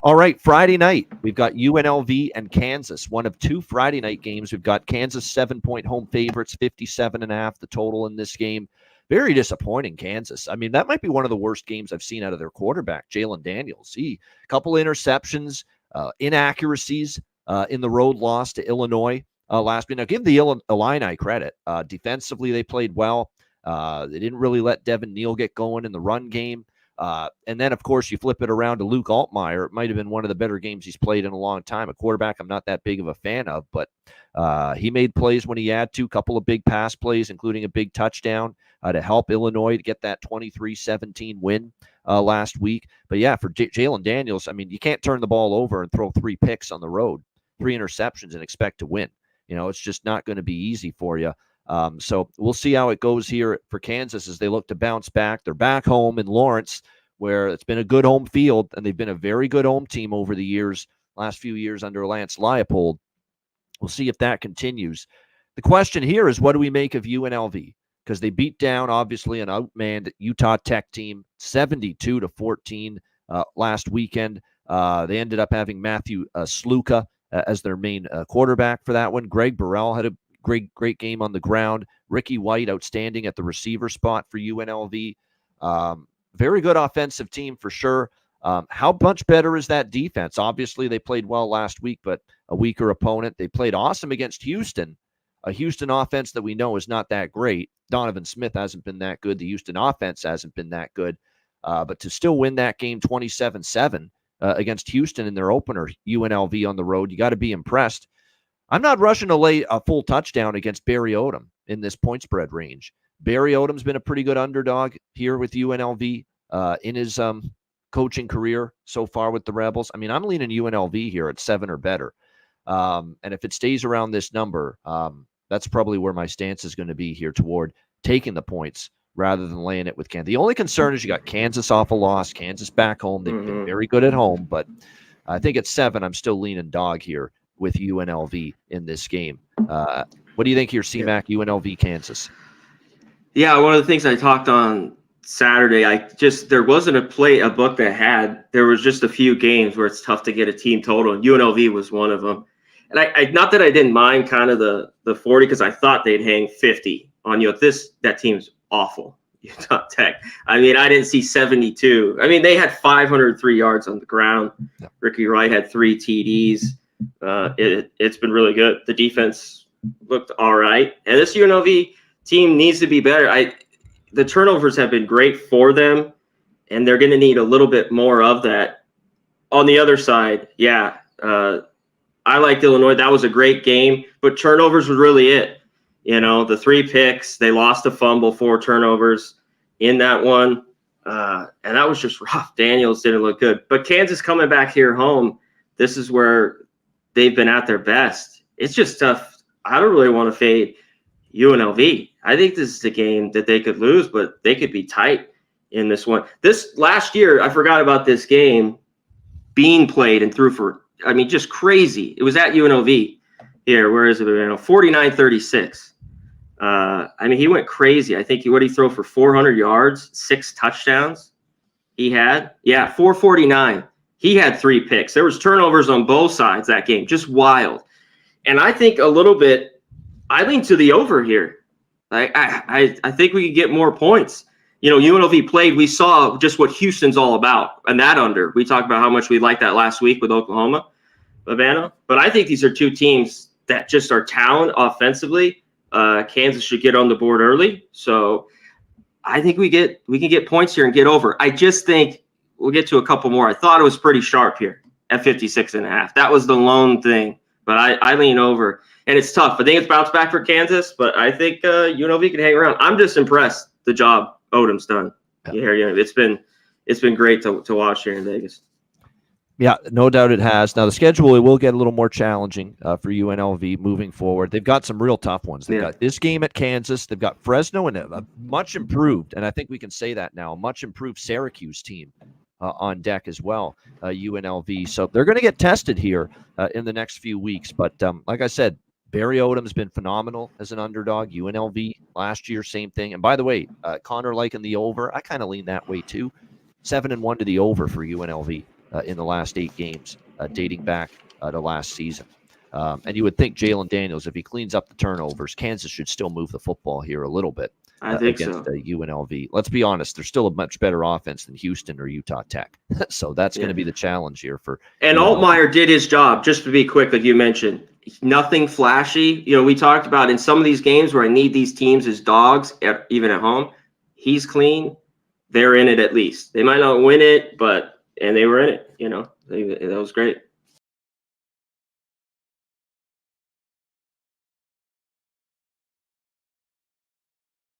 All right, Friday night, we've got UNLV and Kansas. One of two Friday night games. We've got Kansas 7-point home favorites, 57.5 the total in this game. Very disappointing, Kansas. I mean, that might be one of the worst games I've seen out of their quarterback, Jalen Daniels. A couple interceptions, inaccuracies in the road loss to Illinois last week. Now, give the Illini credit. Defensively, they played well. They didn't really let Devin Neal get going in the run game. And then, of course, you flip it around to Luke Altmaier. It might have been one of the better games he's played in a long time. A quarterback I'm not that big of a fan of, but he made plays when he had to, a couple of big pass plays, including a big touchdown to help Illinois to get that 23-17 win last week. But, yeah, for Jalen Daniels, I mean, you can't turn the ball over and throw 3 picks on the road, 3 interceptions, and expect to win. It's just not going to be easy for you. So we'll see how it goes here for Kansas as they look to bounce back. They're back home in Lawrence, where it's been a good home field, and they've been a very good home team over the years, last few years under Lance Leipold. We'll see if that continues. The question here is, what do we make of UNLV? Because they beat down, obviously, an outmanned Utah Tech team, 72-14 last weekend. They ended up having Matthew Sluka as their main quarterback for that one. Greg Burrell had a great game on the ground. Ricky White, outstanding at the receiver spot for UNLV. Very good offensive team for sure. How much better is that defense? Obviously, they played well last week, but a weaker opponent. They played awesome against Houston, a Houston offense that we know is not that great. Donovan Smith hasn't been that good. The Houston offense hasn't been that good. But to still win that game 27-7 against Houston in their opener, UNLV on the road, you got to be impressed. I'm not rushing to lay a full touchdown against Barry Odom in this point spread range. Barry Odom's been a pretty good underdog here with UNLV in his coaching career so far with the Rebels. I mean, I'm leaning UNLV here at 7 or better. And if it stays around this number, that's probably where my stance is going to be here toward taking the points rather than laying it with Kansas. The only concern is you got Kansas off a loss, Kansas back home. They've been very good at home, but I think at 7, I'm still leaning dog here with UNLV in this game. What do you think here, CMAC, UNLV, Kansas? Yeah, one of the things I talked on Saturday, there wasn't a book that there was just a few games where it's tough to get a team total, and UNLV was one of them. And I not that I didn't mind kind of the 40, because I thought they'd hang 50 on that team's awful, Utah Tech. I mean, I didn't see 72. I mean, they had 503 yards on the ground. Yeah. Ricky Wright had 3 TDs. It's been really good. The defense looked all right. And this UNLV team needs to be better. The turnovers have been great for them, and they're going to need a little bit more of that. On the other side, I liked Illinois. That was a great game, but turnovers was really it. The 3 picks, they lost a fumble, 4 turnovers in that one. And that was just rough. Daniels didn't look good. But Kansas coming back here home, this is where they've been at their best. It's just tough. I don't really want to fade UNLV. I think this is a game that they could lose, but they could be tight in this one. This last year, I forgot about this game. Bean played and threw for, just crazy. It was at UNLV here. Where is it? 49-36. He went crazy. I think he throw for 400 yards, 6 touchdowns he had. Yeah, 449. He had 3 picks. There was turnovers on both sides that game, just wild. And I think a little bit, I lean to the over here. I think we could get more points. UNLV played. We saw just what Houston's all about, and that under. We talked about how much we liked that last week with Oklahoma, Havana. But I think these are 2 teams that just are talent offensively. Kansas should get on the board early. So I think we can get points here and get over. I just think we'll get to a couple more. I thought it was pretty sharp here at 56.5. That was the lone thing, but I lean over. And it's tough. I think it's bounced back for Kansas, but I think UNLV can hang around. I'm just impressed the job Odom's done. Yeah, it's been great to watch here in Vegas. Yeah, no doubt it has. Now the schedule, it will get a little more challenging for UNLV moving forward. They've got some real tough ones. They've got this game at Kansas. They've got Fresno and a much improved, and I think we can say that now, a much improved Syracuse team on deck as well, UNLV. So they're going to get tested here in the next few weeks. But like I said, Barry Odom's been phenomenal as an underdog. UNLV last year, same thing. And by the way, Conor liking the over. I kind of lean that way too. 7-1 to the over for UNLV in the last 8 games, dating back to last season. And you would think Jalen Daniels, if he cleans up the turnovers, Kansas should still move the football here a little bit against UNLV. Let's be honest, they're still a much better offense than Houston or Utah Tech. So that's going to be the challenge here for. And Altmaier did his job, just to be quick, like you mentioned. Nothing flashy. We talked about in some of these games where I need these teams as dogs, even at home. He's clean. They're in it at least. They might not win it, and they were in it. That was great.